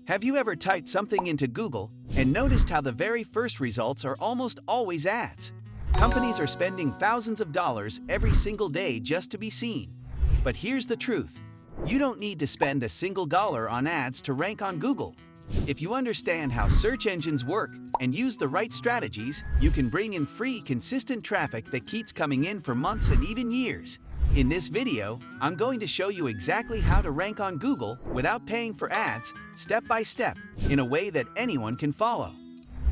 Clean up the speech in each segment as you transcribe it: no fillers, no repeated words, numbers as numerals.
Have you ever typed something into Google and noticed how the very first results are almost always ads? Companies are spending thousands of dollars every single day just to be seen. But here's the truth. You don't need to spend a single dollar on ads to rank on Google. If you understand how search engines work and use the right strategies, you can bring in free, consistent traffic that keeps coming in for months and even years. In this video, I'm going to show you exactly how to rank on Google without paying for ads, step by step, in a way that anyone can follow.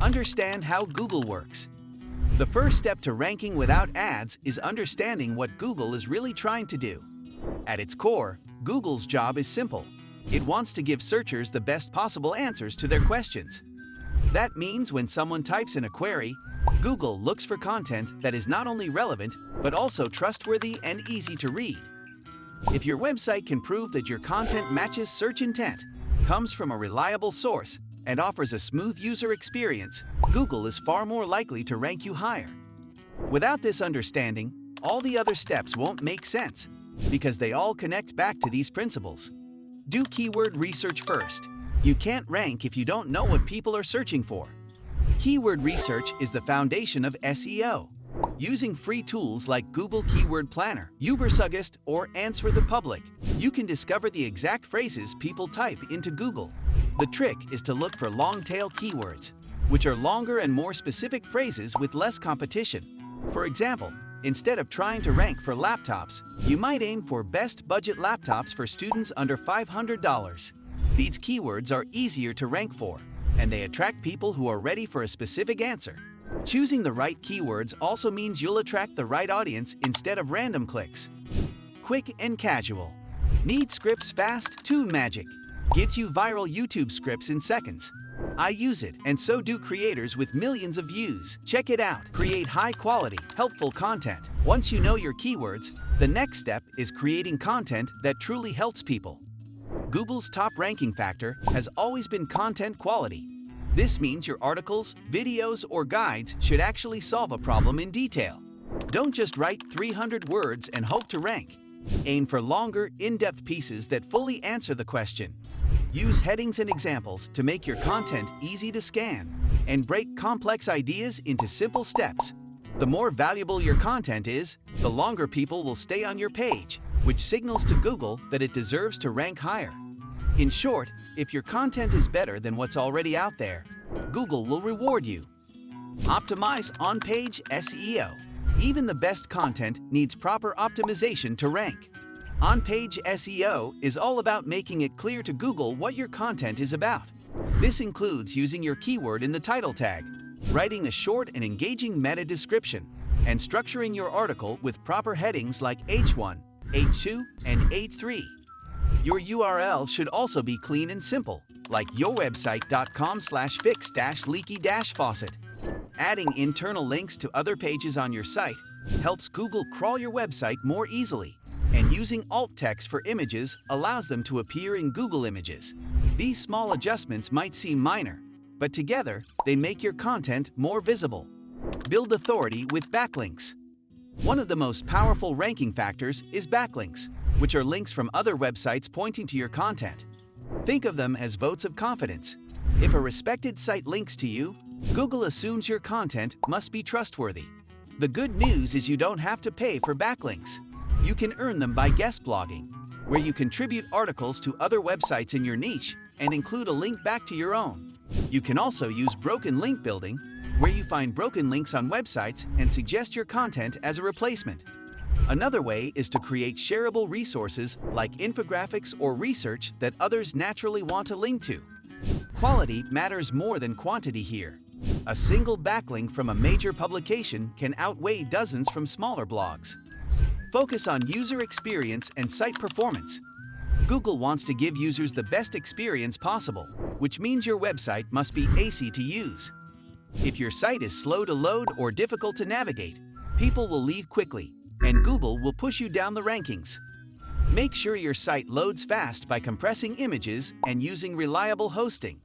Understand how Google works. The first step to ranking without ads is understanding what Google is really trying to do. At its core, Google's job is simple. It wants to give searchers the best possible answers to their questions. That means when someone types in a query, Google looks for content that is not only relevant, but also trustworthy and easy to read. If your website can prove that your content matches search intent, comes from a reliable source, and offers a smooth user experience, Google is far more likely to rank you higher. Without this understanding, all the other steps won't make sense, because they all connect back to these principles. Do keyword research first. You can't rank if you don't know what people are searching for. Keyword research is the foundation of SEO. Using free tools like Google Keyword Planner, Ubersuggest, or Answer the Public, you can discover the exact phrases people type into Google. The trick is to look for long-tail keywords, which are longer and more specific phrases with less competition. For example, instead of trying to rank for laptops, you might aim for best budget laptops for students under $500. These keywords are easier to rank for, and they attract people who are ready for a specific answer. Choosing the right keywords also means you'll attract the right audience instead of random clicks. Quick and casual. Need scripts fast? TubeMagic gives you viral YouTube scripts in seconds. I use it, and so do creators with millions of views. Check it out. Create high-quality, helpful content. Once you know your keywords, the next step is creating content that truly helps people. Google's top ranking factor has always been content quality. This means your articles, videos, or guides should actually solve a problem in detail. Don't just write 300 words and hope to rank. Aim for longer, in-depth pieces that fully answer the question. Use headings and examples to make your content easy to scan, and break complex ideas into simple steps. The more valuable your content is, the longer people will stay on your page, which signals to Google that it deserves to rank higher. In short, if your content is better than what's already out there, Google will reward you. Optimize on-page SEO. Even the best content needs proper optimization to rank. On-page SEO is all about making it clear to Google what your content is about. This includes using your keyword in the title tag, writing a short and engaging meta description, and structuring your article with proper headings like H1, H2, and H3. Your URL should also be clean and simple, like yourwebsite.com/fix-leaky-faucet. Adding internal links to other pages on your site helps Google crawl your website more easily, and using alt text for images allows them to appear in Google Images. These small adjustments might seem minor, but together they make your content more visible. Build authority with backlinks. One of the most powerful ranking factors is backlinks, which are links from other websites pointing to your content. Think of them as votes of confidence. If a respected site links to you, Google assumes your content must be trustworthy. The good news is you don't have to pay for backlinks. You can earn them by guest blogging, where you contribute articles to other websites in your niche and include a link back to your own. You can also use broken link building, where you find broken links on websites and suggest your content as a replacement. Another way is to create shareable resources like infographics or research that others naturally want to link to. Quality matters more than quantity here. A single backlink from a major publication can outweigh dozens from smaller blogs. Focus on user experience and site performance. Google wants to give users the best experience possible, which means your website must be easy to use. If your site is slow to load or difficult to navigate, people will leave quickly, and Google will push you down the rankings. Make sure your site loads fast by compressing images and using reliable hosting.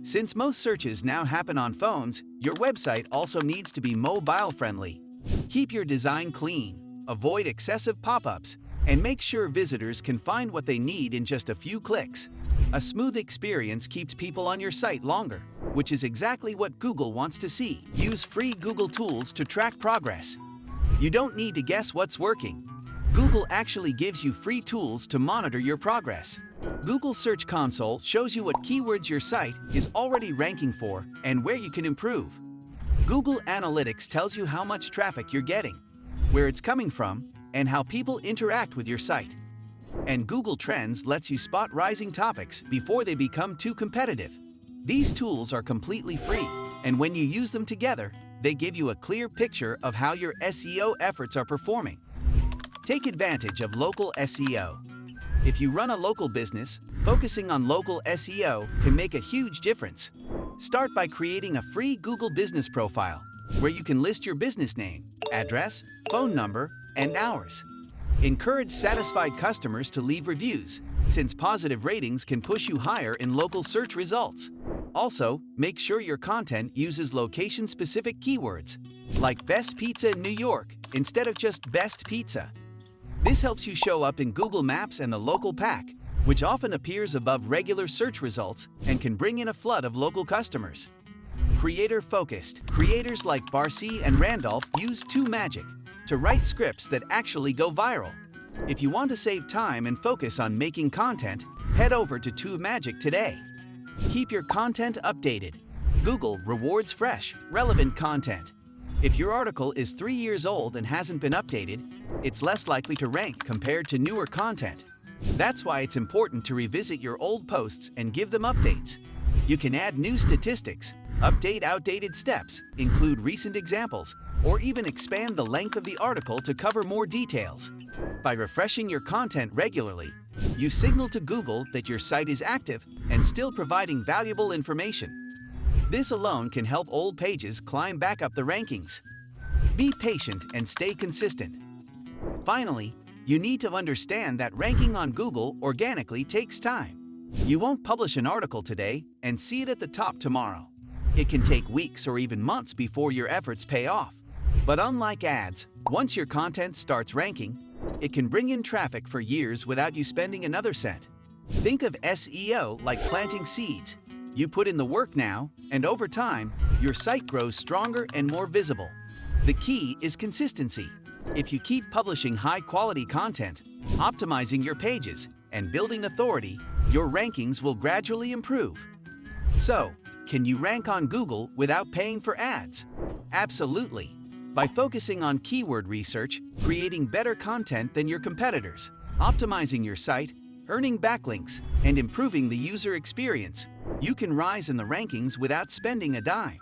Since most searches now happen on phones, your website also needs to be mobile-friendly. Keep your design clean, avoid excessive pop-ups, And make sure visitors can find what they need in just a few clicks. A smooth experience keeps people on your site longer, which is exactly what Google wants to see. Use free Google tools to track progress. You don't need to guess what's working. Google actually gives you free tools to monitor your progress. Google Search Console shows you what keywords your site is already ranking for and where you can improve. Google Analytics tells you how much traffic you're getting, where it's coming from, and how people interact with your site. And Google Trends lets you spot rising topics before they become too competitive. These tools are completely free, and when you use them together, they give you a clear picture of how your SEO efforts are performing. Take advantage of local SEO. If you run a local business, focusing on local SEO can make a huge difference. Start by creating a free Google Business profile, where you can list your business name, address, phone number, and hours. Encourage satisfied customers to leave reviews, since positive ratings can push you higher in local search results. Also, make sure your content uses location-specific keywords, like Best Pizza in New York, instead of just Best Pizza. This helps you show up in Google Maps and the local pack, which often appears above regular search results and can bring in a flood of local customers. Creator-focused. Creators like Barcy and Randolph use 2Magic to write scripts that actually go viral. If you want to save time and focus on making content, head over to 2Magic today. Keep your content updated. Google rewards fresh, relevant content. If your article is 3 years old and hasn't been updated, it's less likely to rank compared to newer content. That's why it's important to revisit your old posts and give them updates. You can add new statistics, update outdated steps, include recent examples, or even expand the length of the article to cover more details. By refreshing your content regularly, you signal to Google that your site is active and still providing valuable information. This alone can help old pages climb back up the rankings. Be patient and stay consistent. Finally, you need to understand that ranking on Google organically takes time. You won't publish an article today and see it at the top tomorrow. It can take weeks or even months before your efforts pay off. But unlike ads, once your content starts ranking, it can bring in traffic for years without you spending another cent. Think of SEO like planting seeds. You put in the work now, and over time, your site grows stronger and more visible. The key is consistency. If you keep publishing high-quality content, optimizing your pages, and building authority, your rankings will gradually improve. So, can you rank on Google without paying for ads? Absolutely. By focusing on keyword research, creating better content than your competitors, optimizing your site, earning backlinks, and improving the user experience, you can rise in the rankings without spending a dime.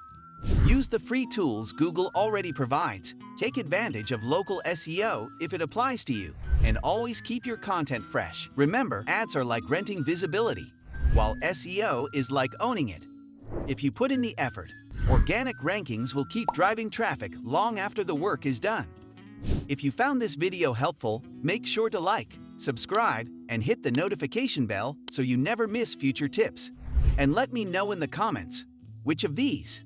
Use the free tools Google already provides, take advantage of local SEO if it applies to you, and always keep your content fresh. Remember, ads are like renting visibility, while SEO is like owning it. If you put in the effort, organic rankings will keep driving traffic long after the work is done. If you found this video helpful, make sure to like, subscribe, and hit the notification bell so you never miss future tips. And let me know in the comments, which of these